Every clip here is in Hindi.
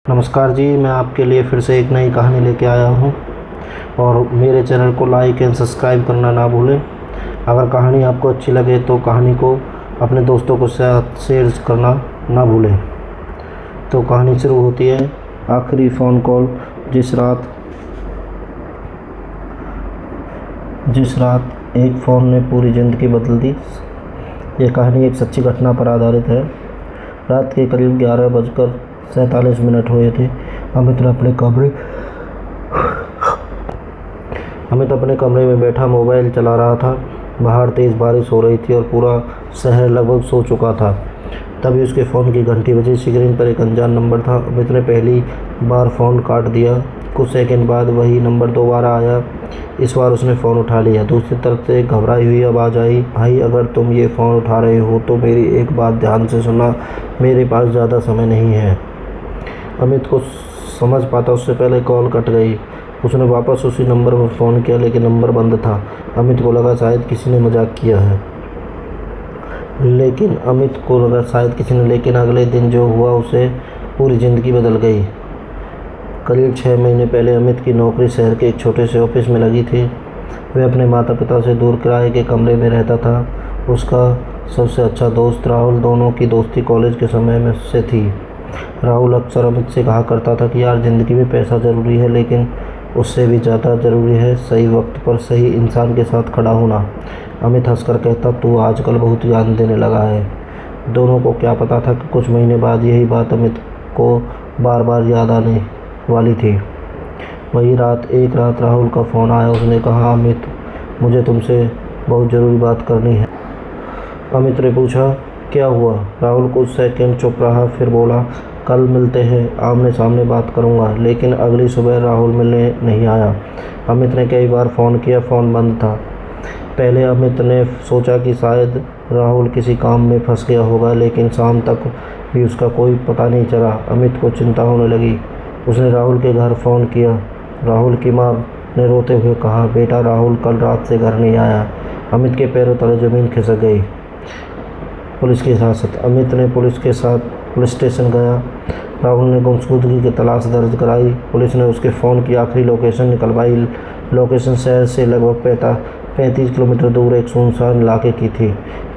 नमस्कार जी, मैं आपके लिए फिर से एक नई कहानी लेके आया हूँ और मेरे चैनल को लाइक एंड सब्सक्राइब करना ना भूलें। अगर कहानी आपको अच्छी लगे तो कहानी को अपने दोस्तों को साथ शेयर करना ना भूलें। तो कहानी शुरू होती है। आखिरी फ़ोन कॉल। जिस रात एक फ़ोन ने पूरी ज़िंदगी बदल दी। यह कहानी एक सच्ची घटना पर आधारित है। रात के करीब 11:47 हुए थे। अमित अपने कमरे में बैठा मोबाइल चला रहा था। बाहर तेज़ बारिश हो रही थी और पूरा शहर लगभग सो चुका था। तभी उसके फ़ोन की घंटी बजी। स्क्रीन पर एक अनजान नंबर था। अमित ने पहली बार फ़ोन काट दिया। कुछ सेकंड बाद वही नंबर दोबारा आया। इस बार उसने फ़ोन उठा लिया। दूसरी तरफ से घबराई हुई आवाज़ आई, भाई अगर तुम ये फ़ोन उठा रहे हो तो मेरी एक बात ध्यान से सुनना, मेरे पास ज़्यादा समय नहीं है। अमित को समझ पाता उससे पहले कॉल कट गई। उसने वापस उसी नंबर पर फ़ोन किया लेकिन नंबर बंद था। अमित को लगा शायद किसी ने मजाक किया है। लेकिन अगले दिन जो हुआ उसे पूरी ज़िंदगी बदल गई। करीब 6 महीने पहले अमित की नौकरी शहर के एक छोटे से ऑफिस में लगी थी। वह अपने माता पिता से दूर किराए के कमरे में रहता था। उसका सबसे अच्छा दोस्त राहुल, दोनों की दोस्ती कॉलेज के समय में से थी। राहुल अक्सर अमित से कहा करता था कि यार ज़िंदगी में पैसा ज़रूरी है लेकिन उससे भी ज़्यादा ज़रूरी है सही वक्त पर सही इंसान के साथ खड़ा होना। अमित हंसकर कहता, तू आजकल बहुत ज्ञान देने लगा है। दोनों को क्या पता था कि कुछ महीने बाद यही बात अमित को बार बार याद आने वाली थी। एक रात राहुल का फ़ोन आया। उसने कहा, अमित मुझे तुमसे बहुत ज़रूरी बात करनी है। अमित ने पूछा, क्या हुआ? राहुल कुछ सेकंड चुप रहा, फिर बोला, कल मिलते हैं, आमने सामने बात करूंगा। लेकिन अगली सुबह राहुल मिलने नहीं आया। अमित ने कई बार फ़ोन किया, फ़ोन बंद था। पहले अमित ने सोचा कि शायद राहुल किसी काम में फंस गया होगा, लेकिन शाम तक भी उसका कोई पता नहीं चला। अमित को चिंता होने लगी। उसने राहुल के घर फ़ोन किया। राहुल की माँ ने रोते हुए कहा, बेटा राहुल कल रात से घर नहीं आया। अमित के पैरों तले ज़मीन खिसक गई। पुलिस की हिरासत। अमित ने पुलिस के साथ पुलिस स्टेशन गया। राहुल ने गुमशुदगी की तलाश दर्ज कराई। पुलिस ने उसके फ़ोन की आखिरी लोकेशन निकलवाई। लोकेशन शहर से लगभग 35 किलोमीटर दूर एक सुनसान इलाके की थी।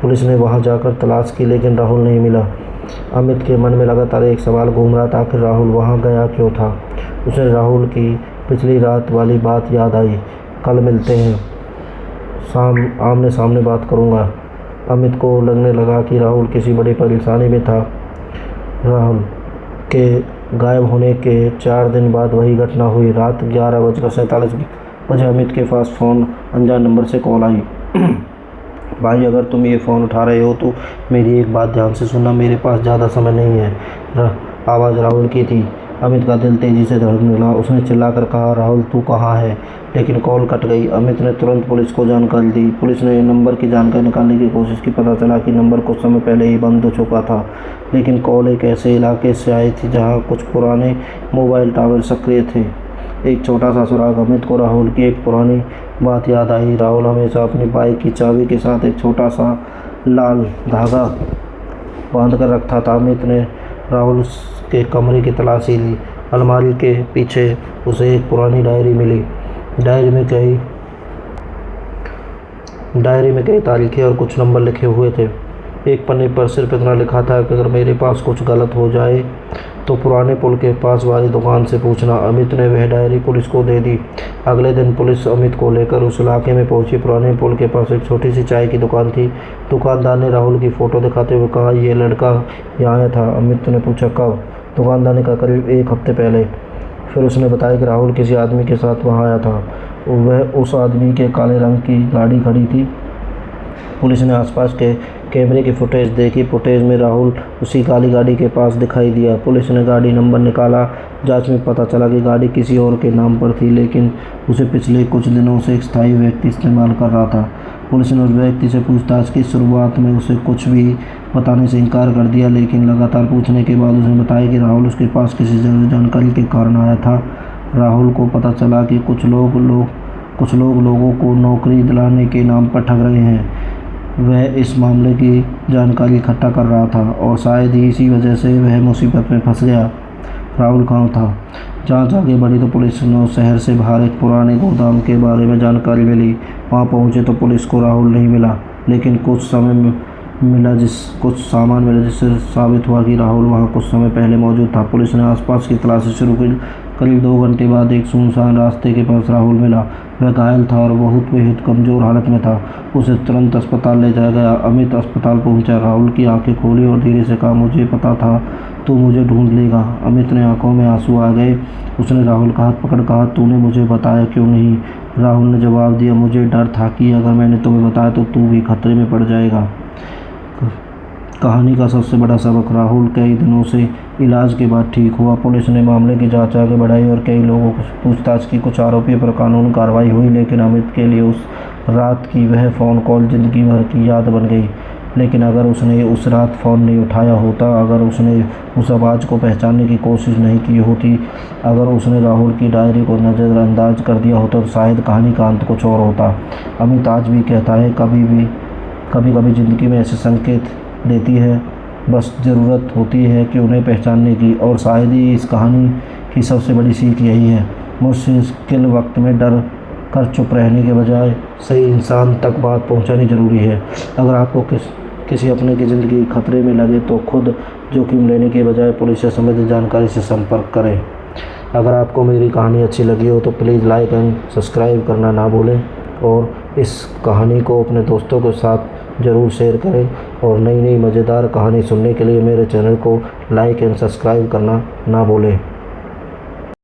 पुलिस ने वहां जाकर तलाश की लेकिन राहुल नहीं मिला। अमित के मन में लगातार एक सवाल घूम रहा था, आखिर राहुल वहां गया क्यों था? उसे राहुल की पिछली रात वाली बात याद आई, कल मिलते हैं, आमने सामने बात करूंगा। अमित को लगने लगा कि राहुल किसी बड़ी परेशानी में था। राहुल के गायब होने के 4 दिन बाद वही घटना हुई। रात 11:47 अमित के पास फ़ोन अनजान नंबर से कॉल आई। भाई अगर तुम ये फ़ोन उठा रहे हो तो मेरी एक बात ध्यान से सुनना, मेरे पास ज़्यादा समय नहीं है। आवाज़ राहुल की थी। अमित का दिल तेज़ी से धड़कने लगा। उसने चिल्लाकर कहा, राहुल तू कहाँ है? लेकिन कॉल कट गई। अमित ने तुरंत पुलिस को जानकारी दी। पुलिस ने नंबर की जानकारी निकालने की कोशिश की। पता चला कि नंबर कुछ समय पहले ही बंद हो चुका था, लेकिन कॉल एक ऐसे इलाके से आई थी जहाँ कुछ पुराने मोबाइल टावर सक्रिय थे। एक छोटा सा सुराग। अमित को राहुल की एक पुरानी बात याद आई। राहुल हमेशा अपनी बाइक की चाबी के साथ एक छोटा सा लाल धागा बांध कर रखता था। अमित ने राहुल के कमरे की तलाशी ली। अलमारी के पीछे उसे एक पुरानी डायरी मिली। डायरी में कई तारीखें और कुछ नंबर लिखे हुए थे। एक पन्ने पर सिर्फ इतना लिखा था कि अगर मेरे पास कुछ गलत हो जाए तो पुराने पुल के पास वाली दुकान से पूछना। अमित ने वह डायरी पुलिस को दे दी। अगले दिन पुलिस अमित को लेकर उस इलाके में पहुंची। पुराने पुल के पास एक छोटी सी चाय की दुकान थी। दुकानदार ने राहुल की फ़ोटो दिखाते हुए कहा, ये लड़का यहाँ आया था। अमित ने पूछा, कब? दुकानदार ने कहा, करीब 1 हफ्ते पहले। फिर उसने बताया कि राहुल किसी आदमी के साथ वहाँ आया था। वह उस आदमी के काले रंग की गाड़ी खड़ी थी। पुलिस ने आसपास के कैमरे की फुटेज देखी। फुटेज में राहुल उसी काली गाड़ी के पास दिखाई दिया। पुलिस ने गाड़ी नंबर निकाला। जांच में पता चला कि गाड़ी किसी और के नाम पर थी, लेकिन उसे पिछले कुछ दिनों से एक स्थायी व्यक्ति इस्तेमाल कर रहा था। पुलिस ने उस व्यक्ति से पूछताछ की। शुरुआत में उसे कुछ भी बताने से इनकार कर दिया, लेकिन लगातार पूछने के बाद उसने बताया कि राहुल उसके पास किसी जरूरी जानकारी के कारण आया था। राहुल को पता चला कि कुछ लोग लोगों को नौकरी दिलाने के नाम पर ठग रहे हैं। वह इस मामले की जानकारी इकट्ठा कर रहा था और शायद ही इसी वजह से वह मुसीबत में फंस गया। राहुल कहाँ था। जांच आगे बढ़ी तो पुलिस ने शहर से बाहर एक पुराने गोदाम के बारे में जानकारी मिली। वहां पहुंचे तो पुलिस को राहुल नहीं मिला, लेकिन कुछ सामान मिला जिससे साबित हुआ कि राहुल वहां कुछ समय पहले मौजूद था। पुलिस ने आसपास की तलाशी शुरू की। करीब 2 घंटे बाद एक सुनसान रास्ते के पास राहुल मिला। वह घायल था और बेहद कमजोर हालत में था। उसे तुरंत अस्पताल ले जाया गया। अमित अस्पताल पहुंचा। राहुल की आंखें खोली और धीरे से कहा, मुझे पता था तू मुझे ढूंढ लेगा। अमित ने आंखों में आंसू आ गए। उसने राहुल का हाथ पकड़ कहा, तूने मुझे बताया क्यों नहीं। राहुल ने जवाब दिया, मुझे डर था कि अगर मैंने तुम्हें बताया तो तू भी खतरे में पड़ जाएगा। कहानी का सबसे बड़ा सबक, राहुल कई दिनों से इलाज के बाद ठीक हुआ। पुलिस ने मामले की जांच आगे बढ़ाई और कई लोगों को पूछताछ की। कुछ आरोपियों पर कानूनी कार्रवाई हुई, लेकिन अमित के लिए उस रात की वह फ़ोन कॉल ज़िंदगी भर की याद बन गई। लेकिन अगर उसने उस रात फ़ोन नहीं उठाया होता, अगर उसने उस आवाज़ को पहचानने की कोशिश नहीं की होती, अगर उसने राहुल की डायरी को नज़रअंदाज कर दिया होता, तो शायद कहानी का अंत कुछ और होता। अमित आज भी कहता है, कभी कभी ज़िंदगी में ऐसे संकेत देती है, बस ज़रूरत होती है कि उन्हें पहचानने की। और शायद ही इस कहानी की सबसे बड़ी सीख यही है, मुश्किल वक्त में डर कर चुप रहने के बजाय सही इंसान तक बात पहुंचानी ज़रूरी है। अगर आपको किसी अपने की ज़िंदगी खतरे में लगे तो खुद जोखिम लेने के बजाय पुलिस या संबंधित जानकारी से संपर्क करें। अगर आपको मेरी कहानी अच्छी लगी हो तो प्लीज़ लाइक एंड सब्सक्राइब करना ना भूलें और इस कहानी को अपने दोस्तों के साथ ज़रूर शेयर करें। और नई नई मज़ेदार कहानी सुनने के लिए मेरे चैनल को लाइक एंड सब्सक्राइब करना ना भूलें।